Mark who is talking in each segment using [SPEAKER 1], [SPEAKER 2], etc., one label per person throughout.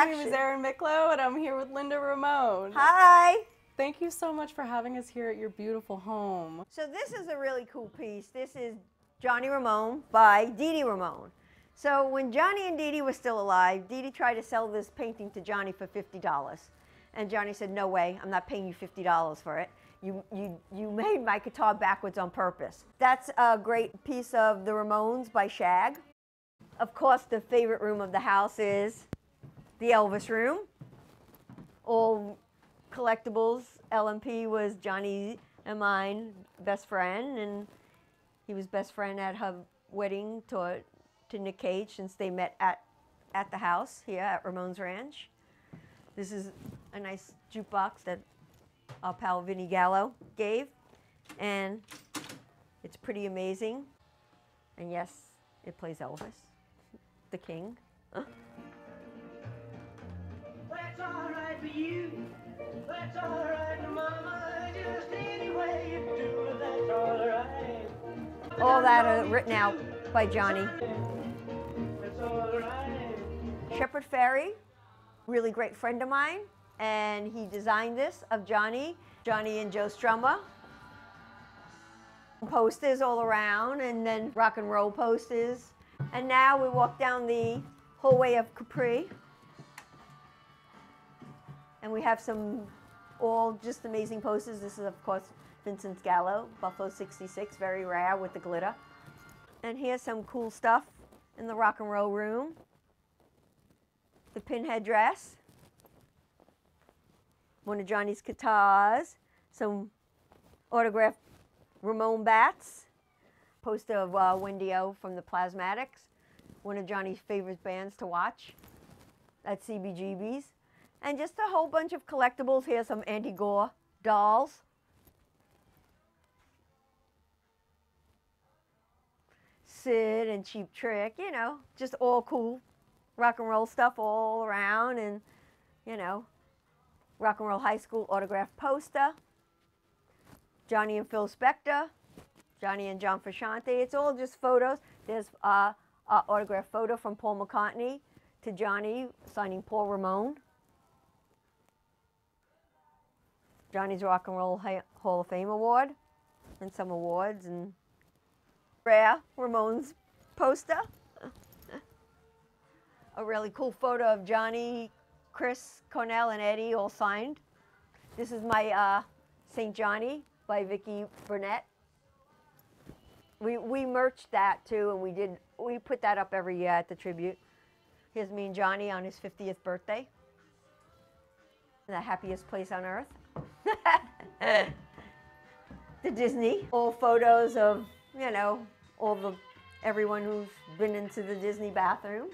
[SPEAKER 1] name is Erin Micklow, and I'm here with Linda Ramone.
[SPEAKER 2] Hi.
[SPEAKER 1] Thank you so much for having us here at your beautiful home.
[SPEAKER 2] So this is a really cool piece. This is Johnny Ramone by Dee Dee Ramone. So when Johnny and Dee Dee were still alive, Dee Dee tried to sell this painting to Johnny for $50. And Johnny said, no way, I'm not paying you $50 for it. You made my guitar backwards on purpose. That's a great piece of the Ramones by Shag. Of course, the favorite room of the house is the Elvis Room. All collectibles. LMP was Johnny and mine best friend, and he was best friend at her wedding to Nick Cage, since they met at the house here at Ramones Ranch. This is a nice jukebox that our pal Vinnie Gallo gave, and it's pretty amazing. And yes, it plays Elvis, the king.
[SPEAKER 3] That's all right for you. That's all right, Mama. Just any way you do it, that's all right.
[SPEAKER 2] All that are written out by Johnny.
[SPEAKER 3] That's all right.
[SPEAKER 2] Shepard Fairey, really great friend of mine, and he designed this of Johnny and Joe Strummer. Posters all around, and then rock and roll posters. And now we walk down the hallway of Capri, and we have some all just amazing posters. This is, of course, Vincent Gallo, Buffalo 66, very rare with the glitter. And here's some cool stuff in the rock and roll room. The pinhead dress, one of Johnny's guitars, some autographed Ramone bats, poster of Wendy O from the Plasmatics, one of Johnny's favorite bands to watch at CBGB's, and just a whole bunch of collectibles. Here's some Andy Gore dolls. Sid and Cheap Trick, you know, just all cool rock and roll stuff all around, and, you know, Rock and Roll High School autograph poster, Johnny and Phil Spector, Johnny and John Frusciante. It's all just photos. There's an autograph photo from Paul McCartney to Johnny signing Paul Ramone. Johnny's Rock and Roll Hall of Fame award, and some awards, and rare Ramones poster. A really cool photo of Johnny, Chris, Cornell, and Eddie all signed. This is my St. Johnny by Vicki Burnett. We merched that too, and we put that up every year at the tribute. Here's me and Johnny on his 50th birthday. The happiest place on earth. The Disney. All photos of, you know, everyone who's been into the Disney bathroom.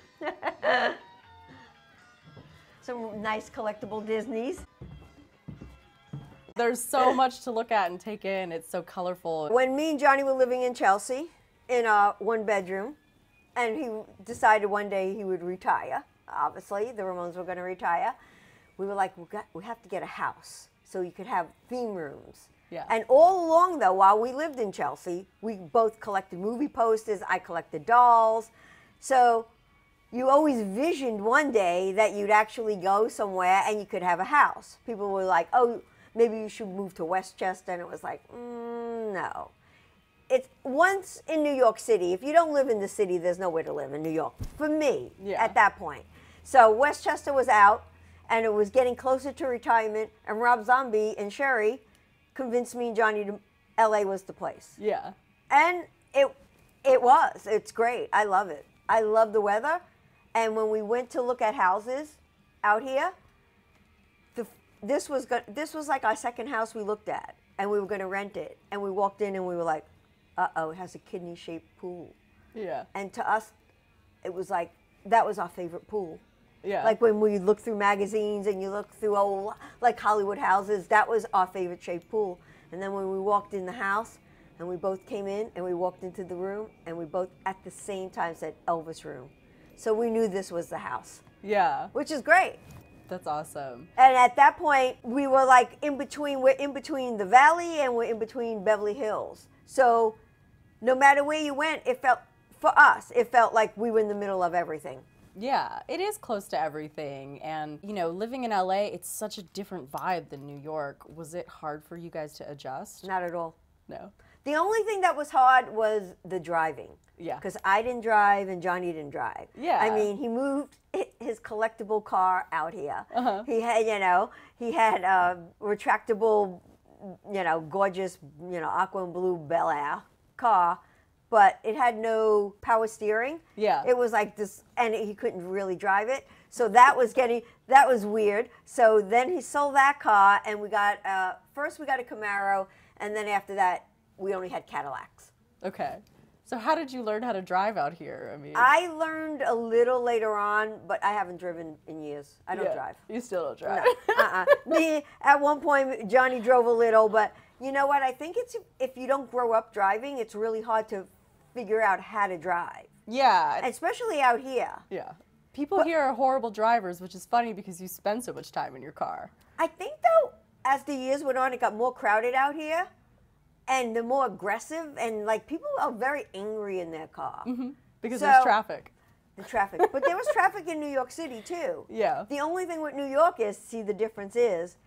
[SPEAKER 2] Some nice collectible Disneys.
[SPEAKER 1] There's so much to look at and take in. It's so colorful.
[SPEAKER 2] When me and Johnny were living in Chelsea in a one bedroom, and he decided one day he would retire, obviously, the Ramones were going to retire, we were like, we have to get a house so you could have theme rooms.
[SPEAKER 1] Yeah.
[SPEAKER 2] And all along, though, while we lived in Chelsea, we both collected movie posters. I collected dolls. So you always visioned one day that you'd actually go somewhere and you could have a house. People were like, oh, maybe you should move to Westchester. And it was like, no. It's once in New York City. If you don't live in the city, there's nowhere to live in New York, for me, at that point. So Westchester was out, and it was getting closer to retirement, and Rob Zombie and Sherry convinced me and Johnny to LA was the place.
[SPEAKER 1] Yeah.
[SPEAKER 2] And it was. It's great. I love it. I love the weather. And when we went to look at houses out here, this was like our second house we looked at, and we were going to rent it. And we walked in and we were like, uh-oh, it has a kidney-shaped pool.
[SPEAKER 1] Yeah.
[SPEAKER 2] And to us, it was like, that was our favorite pool.
[SPEAKER 1] Yeah.
[SPEAKER 2] Like when we look through magazines and you look through old, like Hollywood houses, that was our favorite shaped pool. And then when we walked in the house, and we both came in and we walked into the room, and we both at the same time said Elvis Room. So we knew this was the house.
[SPEAKER 1] Yeah.
[SPEAKER 2] Which is great.
[SPEAKER 1] That's awesome.
[SPEAKER 2] And at that point, we were like in between, we're in between the Valley and we're in between Beverly Hills. So no matter where you went, it felt, for us, it felt like we were in the middle of everything.
[SPEAKER 1] Yeah, it is close to everything. And, you know, living in LA, it's such a different vibe than New York. Was it hard for you guys to adjust?
[SPEAKER 2] Not at all.
[SPEAKER 1] No.
[SPEAKER 2] The only thing that was hard was the driving.
[SPEAKER 1] Yeah.
[SPEAKER 2] Because I didn't drive and Johnny didn't drive.
[SPEAKER 1] Yeah.
[SPEAKER 2] I mean, he moved his collectible car out here.
[SPEAKER 1] Uh-huh.
[SPEAKER 2] He had a retractable, gorgeous, aqua and blue Bel Air car, but it had no power steering.
[SPEAKER 1] Yeah.
[SPEAKER 2] It was like this, and he couldn't really drive it. So that was weird. So then he sold that car, and first we got a Camaro, and then after that, we only had Cadillacs.
[SPEAKER 1] Okay. So how did you learn how to drive out here? I mean,
[SPEAKER 2] I learned a little later on, but I haven't driven in years. I don't drive.
[SPEAKER 1] You still don't drive.
[SPEAKER 2] No. Me, at one point, Johnny drove a little, but you know what? I think it's if you don't grow up driving, it's really hard to figure out how to drive.
[SPEAKER 1] Yeah.
[SPEAKER 2] Especially out here.
[SPEAKER 1] Yeah. People here are horrible drivers, which is funny because you spend so much time in your car.
[SPEAKER 2] I think, though, as the years went on, it got more crowded out here. And they're more aggressive, and like people are very angry in their car.
[SPEAKER 1] Mm-hmm. Because there's traffic.
[SPEAKER 2] The traffic. But there was traffic in New York City, too.
[SPEAKER 1] Yeah.
[SPEAKER 2] The only thing with New York is, the difference is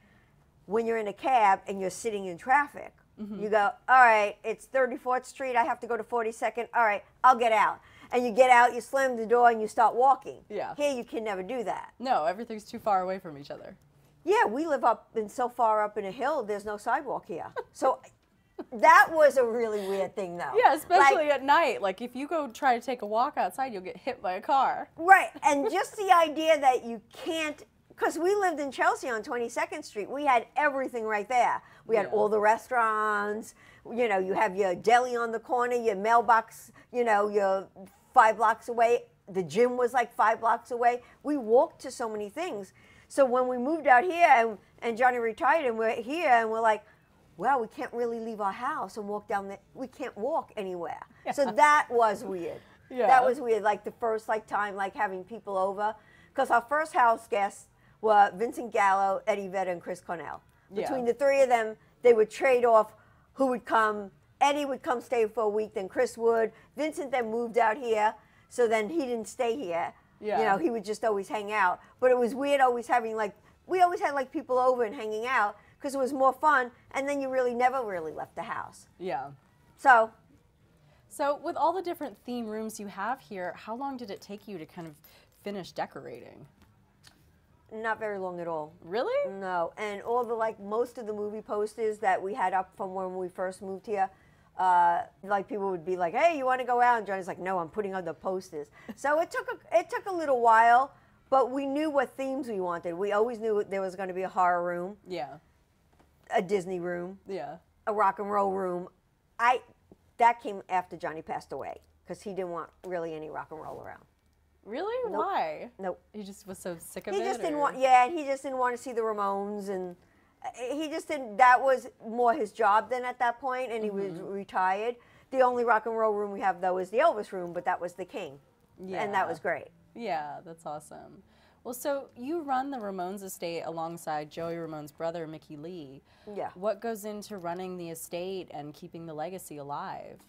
[SPEAKER 2] when you're in a cab and you're sitting in traffic, you go, all right, it's 34th Street, I have to go to 42nd, all right, I'll get out. And you get out, you slam the door, and you start walking.
[SPEAKER 1] Yeah.
[SPEAKER 2] Here, you can never do that.
[SPEAKER 1] No, everything's too far away from each other.
[SPEAKER 2] Yeah, we live so far up in a hill, there's no sidewalk here. So that was a really weird thing, though.
[SPEAKER 1] Yeah, especially at night. Like, if you go try to take a walk outside, you'll get hit by a car.
[SPEAKER 2] Right, and just the idea that you can't, because we lived in Chelsea on 22nd Street. We had everything right there. We had all the restaurants. You have your deli on the corner, your mailbox, you're 5 blocks away. The gym was like 5 blocks away. We walked to so many things. So when we moved out here and Johnny retired and we're here and we're like, well, we can't really leave our house and walk down we can't walk anywhere. Yeah. So that was weird.
[SPEAKER 1] Yeah.
[SPEAKER 2] That was weird, like the first time having people over. Because our first house guests were Vincent Gallo, Eddie Vedder, and Chris Cornell. Between the three of them, they would trade off who would come. Eddie would come stay for a week, then Chris would. Vincent then moved out here, so then he didn't stay here.
[SPEAKER 1] Yeah.
[SPEAKER 2] He would just always hang out. But it was weird always having we always had people over and hanging out, because it was more fun, and then you never really left the house.
[SPEAKER 1] Yeah.
[SPEAKER 2] So
[SPEAKER 1] with all the different theme rooms you have here, how long did it take you to kind of finish decorating?
[SPEAKER 2] not very long at all.
[SPEAKER 1] Really?
[SPEAKER 2] No, and all the most of the movie posters that we had up from when we first moved here, people would be like, "Hey, you want to go out?" And Johnny's like, "No, I'm putting on the posters." So it took a little while. But we knew what themes we wanted. We always knew there was going to be a horror room,
[SPEAKER 1] Yeah.
[SPEAKER 2] a Disney room,
[SPEAKER 1] Yeah.
[SPEAKER 2] a rock and roll room. That came after Johnny passed away because he didn't want really any rock and roll around.
[SPEAKER 1] Really?
[SPEAKER 2] Nope.
[SPEAKER 1] Why?
[SPEAKER 2] Nope.
[SPEAKER 1] He just was so sick of
[SPEAKER 2] He
[SPEAKER 1] it?
[SPEAKER 2] just didn't
[SPEAKER 1] or-
[SPEAKER 2] want. Yeah, he just didn't want to see the Ramones, and he just didn't. That was more his job then at that point, and he was retired. The only rock and roll room we have though is the Elvis Room, but that was the King, and that was great.
[SPEAKER 1] Yeah, that's awesome. Well, so you run the Ramones estate alongside Joey Ramone's brother, Mickey Lee.
[SPEAKER 2] Yeah.
[SPEAKER 1] What goes into running the estate and keeping the legacy alive?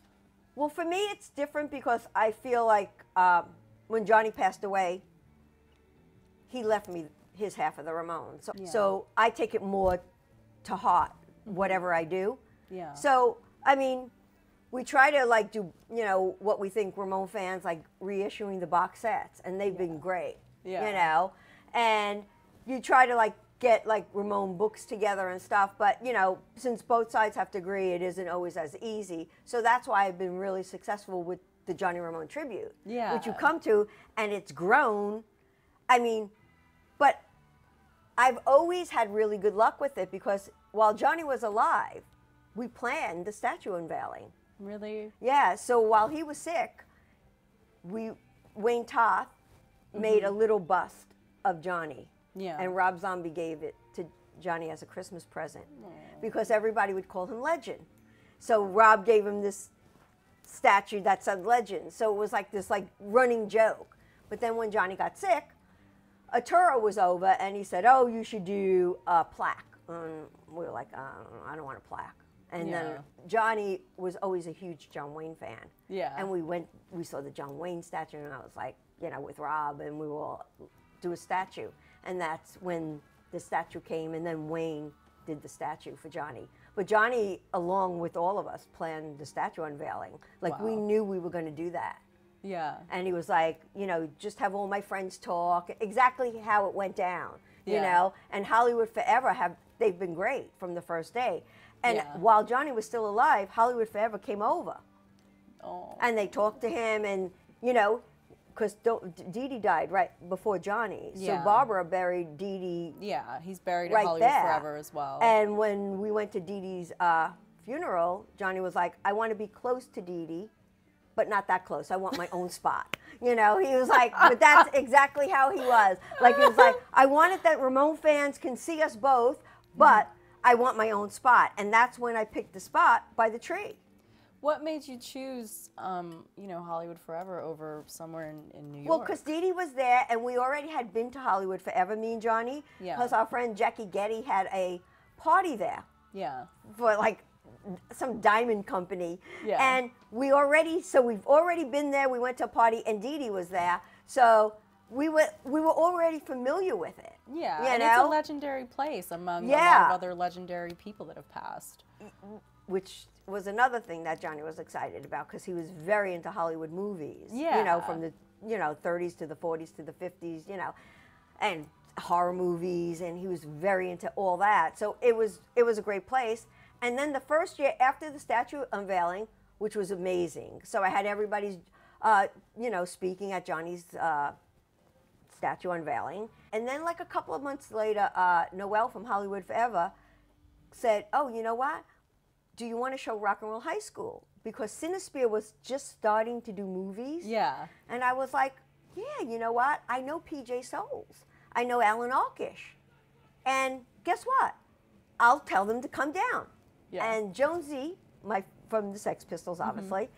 [SPEAKER 2] Well, for me, it's different because I feel like when Johnny passed away, he left me his half of the Ramones. So I take it more to heart, whatever I do.
[SPEAKER 1] Yeah.
[SPEAKER 2] So, I mean, we try to do, what we think Ramone fans, reissuing the box sets, and they've been great.
[SPEAKER 1] Yeah.
[SPEAKER 2] And you try to get Ramone books together and stuff, but since both sides have to agree, it isn't always as easy. So that's why I've been really successful with the Johnny Ramone Tribute, which you come to, and it's grown. I mean, but I've always had really good luck with it because while Johnny was alive, we planned the statue unveiling.
[SPEAKER 1] Really?
[SPEAKER 2] Yeah, so while he was sick, Wayne Toth made a little bust of Johnny.
[SPEAKER 1] Yeah.
[SPEAKER 2] And Rob Zombie gave it to Johnny as a Christmas present because everybody would call him Legend. So Rob gave him this statue that said Legend. So it was this running joke. But then when Johnny got sick, Arturo was over and he said, "Oh, you should do a plaque." And we were like, "I don't want a plaque." And
[SPEAKER 1] Yeah.
[SPEAKER 2] then Johnny was always a huge John Wayne fan.
[SPEAKER 1] Yeah.
[SPEAKER 2] And we saw the John Wayne statue, and I was like, you know, with Rob, and we will do a statue. And that's when the statue came, and then Wayne did the statue for Johnny. But Johnny, along with all of us, planned the statue unveiling. Like, we
[SPEAKER 1] Wow.
[SPEAKER 2] knew we were going to do that.
[SPEAKER 1] Yeah.
[SPEAKER 2] And he was like, you know, just have all my friends talk, exactly how it went down, you
[SPEAKER 1] Yeah.
[SPEAKER 2] know. And Hollywood Forever, they've been great from the first day. And
[SPEAKER 1] Yeah.
[SPEAKER 2] while Johnny was still alive, Hollywood Forever came over.
[SPEAKER 1] Oh.
[SPEAKER 2] And they talked to him, and, you know, because Dee Dee died right before Johnny.
[SPEAKER 1] Yeah.
[SPEAKER 2] So Barbara buried Dee Dee
[SPEAKER 1] Yeah, he's buried
[SPEAKER 2] right
[SPEAKER 1] at Hollywood
[SPEAKER 2] there.
[SPEAKER 1] Forever as well.
[SPEAKER 2] And when we went to Dee Dee's funeral, Johnny was like, I want to be close to Dee Dee, but not that close. I want my own spot. You know, he was like, but that's exactly how he was. Like, he was like, I want it that Ramone fans can see us both, but I want my own spot. And that's when I picked the spot by the tree.
[SPEAKER 1] What made you choose, you know, Hollywood Forever over somewhere in New York?
[SPEAKER 2] Well, because Dee Dee was there, and we already had been to Hollywood Forever, me and Johnny,
[SPEAKER 1] Yeah.
[SPEAKER 2] because our friend Jackie Getty had a party there
[SPEAKER 1] Yeah.
[SPEAKER 2] for like some diamond company.
[SPEAKER 1] Yeah.
[SPEAKER 2] And we've already been there. We went to a party, and Dee Dee was there. So we were already familiar with it.
[SPEAKER 1] Yeah,
[SPEAKER 2] You
[SPEAKER 1] and it's a
[SPEAKER 2] know?
[SPEAKER 1] legendary place among a lot
[SPEAKER 2] Yeah.
[SPEAKER 1] of other legendary people that have passed.
[SPEAKER 2] Which was another thing that Johnny was excited about, because he was very into Hollywood movies. You know,
[SPEAKER 1] Yeah.
[SPEAKER 2] from the 30s to the 40s to the 50s, you know, and horror movies, and he was very into all that. So it was a great place. And then the first year after the statue unveiling, which was amazing. So I had everybody's, you know, speaking at Johnny's statue unveiling. And then like a couple of months later, Noelle from Hollywood Forever said, oh, you know what? Do you want to show Rock and Roll High School? Because Cinesphere was just starting to do movies.
[SPEAKER 1] Yeah.
[SPEAKER 2] And I was like, yeah, you know what? I know PJ Souls. I know Alan Alkish. And guess what? I'll tell them to come down.
[SPEAKER 1] Yeah.
[SPEAKER 2] And Jonesy, from the Sex Pistols, obviously,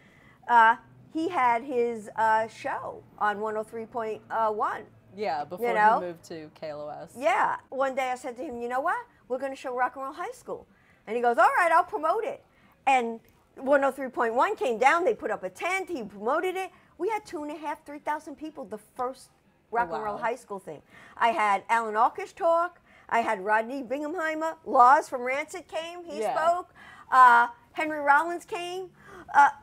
[SPEAKER 2] he had his show on 103.1.
[SPEAKER 1] Yeah, before
[SPEAKER 2] You know?
[SPEAKER 1] he moved to KLOS.
[SPEAKER 2] Yeah. One day I said to him, you know what? We're going to show Rock and Roll High School. And he goes, all right, I'll promote it. And 103.1 came down. They put up a tent. He promoted it. We had 2,500, 3,000 people the first Rock and Roll
[SPEAKER 1] wow.
[SPEAKER 2] High School thing. I had Alan Alkish talk. I had Rodney Binghamheimer. Laws from Rancid came. He
[SPEAKER 1] Yeah.
[SPEAKER 2] spoke. Henry Rollins came.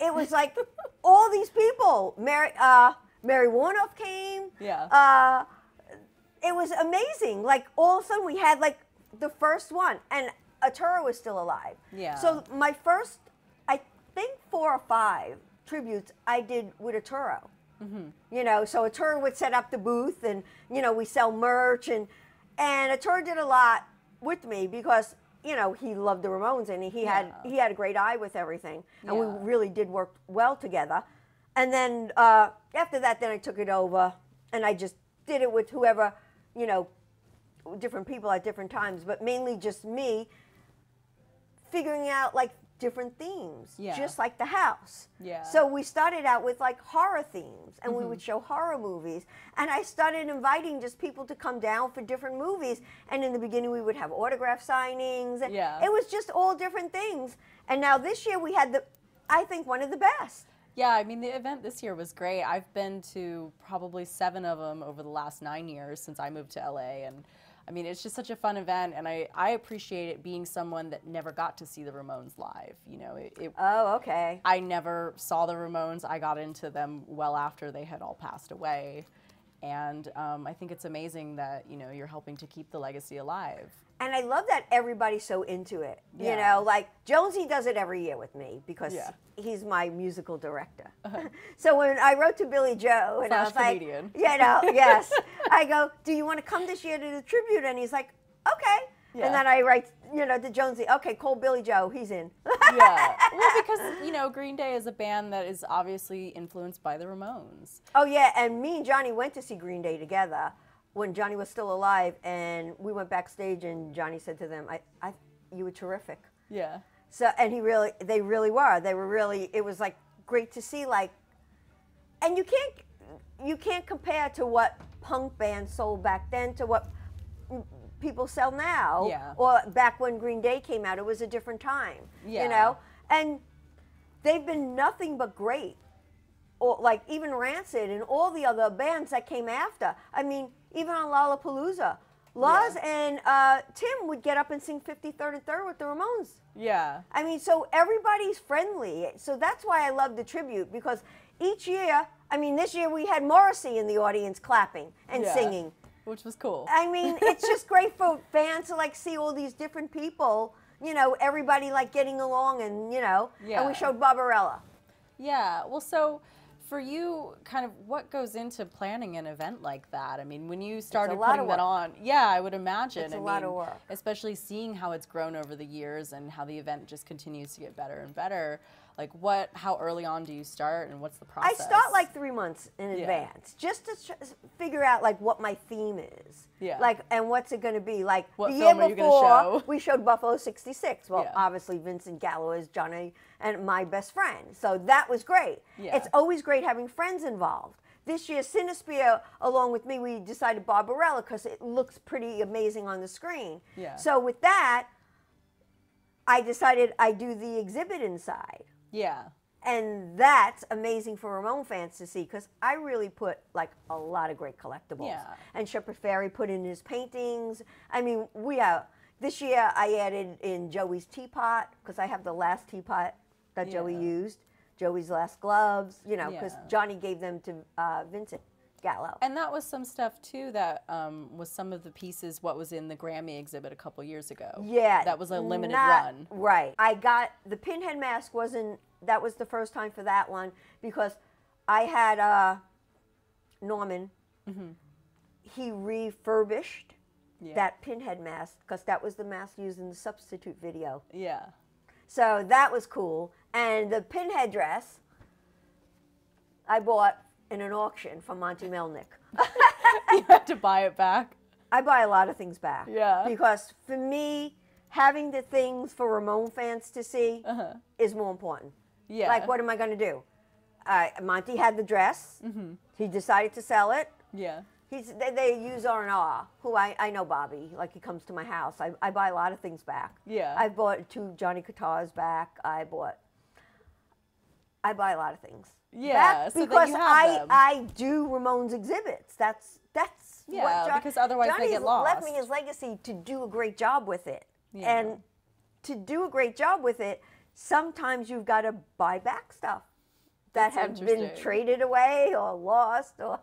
[SPEAKER 2] It was like all these people. Mary Warnoff came.
[SPEAKER 1] Yeah.
[SPEAKER 2] It was amazing. Like, all of a sudden we had like the first one, and Arturo was still alive.
[SPEAKER 1] Yeah.
[SPEAKER 2] So my first, I think 4 or 5 tributes I did with Arturo.
[SPEAKER 1] Mm-hmm.
[SPEAKER 2] You know, so Arturo would set up the booth, and, you know, we sell merch, and Arturo did a lot with me because, you know, he loved the Ramones, and he had a great eye with everything, and we
[SPEAKER 1] Yeah.
[SPEAKER 2] really did work well together. And then after that, then I took it over, and I just did it with whoever, you know, different people at different times, but mainly just me figuring out like different themes,
[SPEAKER 1] Yeah.
[SPEAKER 2] just like the house.
[SPEAKER 1] Yeah.
[SPEAKER 2] So we started out with like horror themes, and we would show horror movies, and I started inviting just people to come down for different movies. And in the beginning, we would have autograph signings. And
[SPEAKER 1] Yeah.
[SPEAKER 2] it was just all different things. And now this year we had I think one of the best.
[SPEAKER 1] Yeah, I mean, the event this year was great. I've been to probably 7 of them over the last 9 years since I moved to LA. And I mean, it's just such a fun event. And I appreciate it being someone that never got to see the Ramones live. You know,
[SPEAKER 2] Oh, okay.
[SPEAKER 1] I never saw the Ramones. I got into them well after they had all passed away. And I think it's amazing that, you know, you're helping to keep the legacy alive.
[SPEAKER 2] And I love that everybody's so into it. You
[SPEAKER 1] Yeah.
[SPEAKER 2] know, like Jonesy does it every year with me because
[SPEAKER 1] Yeah.
[SPEAKER 2] he's my musical director. So when I wrote to Billy Joe, and I
[SPEAKER 1] Flash
[SPEAKER 2] was like,
[SPEAKER 1] comedian.
[SPEAKER 2] you know, yes, I go, do you want to come this year to the tribute? And he's like, okay.
[SPEAKER 1] Yeah.
[SPEAKER 2] And then I write, you know, to Jonesy, okay, call Billy Joe, he's in.
[SPEAKER 1] Yeah. Well, because, you know, Green Day is a band that is obviously influenced by the Ramones.
[SPEAKER 2] Oh, yeah, and me and Johnny went to see Green Day together when Johnny was still alive, and we went backstage, and Johnny said to them, you were terrific.
[SPEAKER 1] Yeah.
[SPEAKER 2] So, and they really were. They were really, it was like great to see, like, and you can't compare to what punk bands sold back then to what people sell now,
[SPEAKER 1] Yeah.
[SPEAKER 2] or back when Green Day came out, it was a different time,
[SPEAKER 1] Yeah.
[SPEAKER 2] you know? And they've been nothing but great. Or like even Rancid and all the other bands that came after. I mean, even on Lollapalooza, Lars and Tim would get up and sing 53rd and 3rd with the Ramones.
[SPEAKER 1] Yeah.
[SPEAKER 2] I mean, so everybody's friendly. So that's why I love the tribute, because each year, I mean, this year we had Morrissey in the audience clapping and
[SPEAKER 1] Yeah.
[SPEAKER 2] singing.
[SPEAKER 1] Which was cool.
[SPEAKER 2] I mean, it's just great for fans to like see all these different people, you know, everybody like getting along and, you know,
[SPEAKER 1] Yeah.
[SPEAKER 2] and we showed Barbarella.
[SPEAKER 1] Yeah. Well, so for you, kind of what goes into planning an event like that? I mean, when you started
[SPEAKER 2] lot
[SPEAKER 1] putting
[SPEAKER 2] of
[SPEAKER 1] that
[SPEAKER 2] work.
[SPEAKER 1] on, yeah, I would imagine.
[SPEAKER 2] It's a
[SPEAKER 1] I
[SPEAKER 2] lot
[SPEAKER 1] mean,
[SPEAKER 2] of work.
[SPEAKER 1] especially seeing how it's grown over the years and how the event just continues to get better and better. Like, how early on do you start, and what's the
[SPEAKER 2] I
[SPEAKER 1] process?
[SPEAKER 2] start like 3 months in
[SPEAKER 1] Yeah.
[SPEAKER 2] advance, just to figure out like what my theme is.
[SPEAKER 1] Yeah.
[SPEAKER 2] Like, and what's it going to be? Like
[SPEAKER 1] What
[SPEAKER 2] the
[SPEAKER 1] film
[SPEAKER 2] year
[SPEAKER 1] are you gonna
[SPEAKER 2] before,
[SPEAKER 1] show?
[SPEAKER 2] we showed Buffalo '66. Well,
[SPEAKER 1] Yeah.
[SPEAKER 2] obviously Vincent Gallo is Johnny and my best friend, so that was great.
[SPEAKER 1] Yeah.
[SPEAKER 2] It's always great having friends involved. This year, Cinesphere, along with me, we decided Barbarella because it looks pretty amazing on the screen.
[SPEAKER 1] Yeah.
[SPEAKER 2] So with that, I decided I'd do the exhibit inside.
[SPEAKER 1] Yeah.
[SPEAKER 2] And that's amazing for Ramone fans to see, because I really put like a lot of great collectibles.
[SPEAKER 1] Yeah.
[SPEAKER 2] And Shepard Fairey put in his paintings. I mean, this year I added in Joey's teapot, because I have the last teapot that Joey
[SPEAKER 1] Yeah.
[SPEAKER 2] used, Joey's last gloves, you know, because
[SPEAKER 1] Yeah.
[SPEAKER 2] Johnny gave them to Vincent Gallo.
[SPEAKER 1] And that was some stuff too that was some of the pieces what was in the Grammy exhibit a couple years ago.
[SPEAKER 2] Yeah.
[SPEAKER 1] That was a limited
[SPEAKER 2] not-
[SPEAKER 1] run.
[SPEAKER 2] Right. I got the pinhead mask that was the first time for that one, because I had Norman, he refurbished
[SPEAKER 1] Yeah.
[SPEAKER 2] that pinhead mask, because that was the mask used in the Substitute video.
[SPEAKER 1] Yeah.
[SPEAKER 2] So that was cool. And the pinhead dress I bought in an auction from Monty Melnick.
[SPEAKER 1] You had to buy it back.
[SPEAKER 2] I buy a lot of things back.
[SPEAKER 1] Yeah.
[SPEAKER 2] Because for me, having the things for Ramone fans to see is more important.
[SPEAKER 1] Yeah.
[SPEAKER 2] Like, what am I going to do? Monty had the dress. He decided to sell it.
[SPEAKER 1] Yeah.
[SPEAKER 2] They use R&R, who I know Bobby. Like, he comes to my house. I buy a lot of things back.
[SPEAKER 1] Yeah.
[SPEAKER 2] I bought 2 Johnny guitars back. I buy a lot of things.
[SPEAKER 1] Yeah,
[SPEAKER 2] back
[SPEAKER 1] so that
[SPEAKER 2] because
[SPEAKER 1] you have them.
[SPEAKER 2] I do Ramones exhibits. That's
[SPEAKER 1] Yeah,
[SPEAKER 2] what
[SPEAKER 1] because otherwise they
[SPEAKER 2] Johnny's
[SPEAKER 1] get lost.
[SPEAKER 2] left me his legacy to do a great job with it.
[SPEAKER 1] Yeah.
[SPEAKER 2] And to do a great job with it, sometimes you've got to buy back stuff that
[SPEAKER 1] That's
[SPEAKER 2] have been
[SPEAKER 1] interesting.
[SPEAKER 2] traded away or lost or.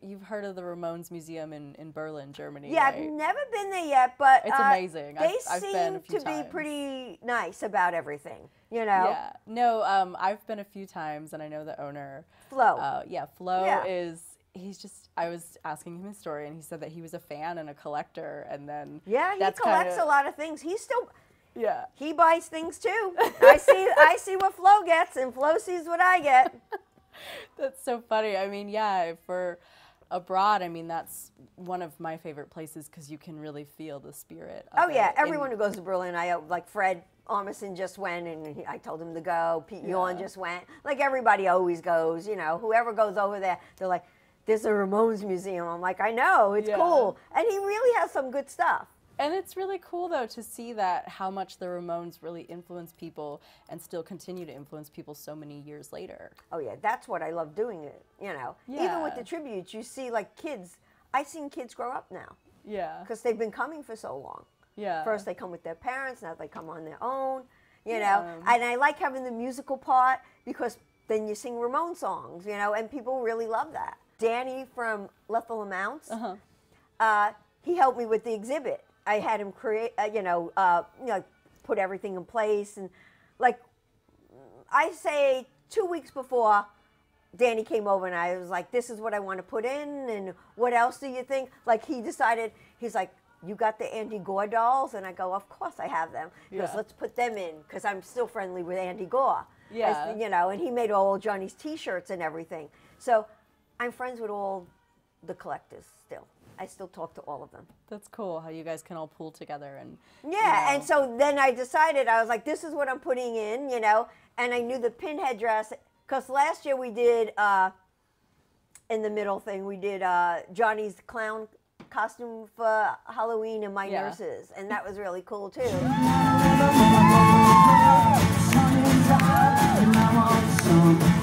[SPEAKER 1] You've heard of the Ramones Museum in Berlin, Germany?
[SPEAKER 2] Yeah,
[SPEAKER 1] right?
[SPEAKER 2] I've never been there yet, but
[SPEAKER 1] It's amazing.
[SPEAKER 2] They
[SPEAKER 1] I've
[SPEAKER 2] seem
[SPEAKER 1] been a few
[SPEAKER 2] to
[SPEAKER 1] times.
[SPEAKER 2] be pretty nice about everything, you know.
[SPEAKER 1] Yeah. No, I've been a few times, and I know the owner.
[SPEAKER 2] Flo.
[SPEAKER 1] Flo
[SPEAKER 2] Yeah.
[SPEAKER 1] he's just, I was asking him his story, and he said that he was a fan and a collector, and then
[SPEAKER 2] Yeah, he
[SPEAKER 1] that's
[SPEAKER 2] collects
[SPEAKER 1] kinda,
[SPEAKER 2] a lot of things.
[SPEAKER 1] Yeah.
[SPEAKER 2] He buys things too. I see what Flo gets, and Flo sees what I get.
[SPEAKER 1] That's so funny. I mean, yeah, for abroad, I mean, that's one of my favorite places because you can really feel the spirit of
[SPEAKER 2] Oh yeah,
[SPEAKER 1] it.
[SPEAKER 2] everyone who goes to Berlin, like Fred Armisen just went, and I told him to go. Pete Yorn just went. Like everybody always goes, you know. Whoever goes over there, they're like, "There's a Ramones museum." I'm like, "I know, it's
[SPEAKER 1] Yeah.
[SPEAKER 2] cool," and he really has some good stuff.
[SPEAKER 1] And it's really cool, though, to see that how much the Ramones really influenced people and still continue to influence people so many years later.
[SPEAKER 2] Oh yeah, that's what I love doing it. You know, even with
[SPEAKER 1] Yeah.
[SPEAKER 2] the tributes, you see like kids. I've seen kids grow up now
[SPEAKER 1] Yeah.
[SPEAKER 2] because they've been coming for so long.
[SPEAKER 1] Yeah.
[SPEAKER 2] First they come with their parents, now they come on their own, you
[SPEAKER 1] Yeah.
[SPEAKER 2] know. And I like having the musical part because then you sing Ramone songs, you know, and people really love that. Danny from Lethal Amounts, he helped me with the exhibit. I had him create, put everything in place, and like I say 2 weeks before Danny came over, and I was like, "This is what I want to put in, and what else do you think?" Like he decided, he's like, "You got the Andy Gore dolls?" And I go, "Of course I have them." He goes,
[SPEAKER 1] Yeah.
[SPEAKER 2] "Let's put them in," because I'm still friendly with Andy Gore.
[SPEAKER 1] Yeah.
[SPEAKER 2] You know, and he made all Johnny's T-shirts and everything. So I'm friends with all the collectors still. I still talk to all of them.
[SPEAKER 1] That's cool how you guys can all pool together and
[SPEAKER 2] Yeah,
[SPEAKER 1] you
[SPEAKER 2] and so then I decided, I was like, this is what I'm putting in, you know, and I knew the pinhead dress, because last year we did, in the middle thing, we did Johnny's clown costume for Halloween and my
[SPEAKER 1] Yeah.
[SPEAKER 2] nurses, and that was really cool too.
[SPEAKER 4] Sun is out and I'm on sun.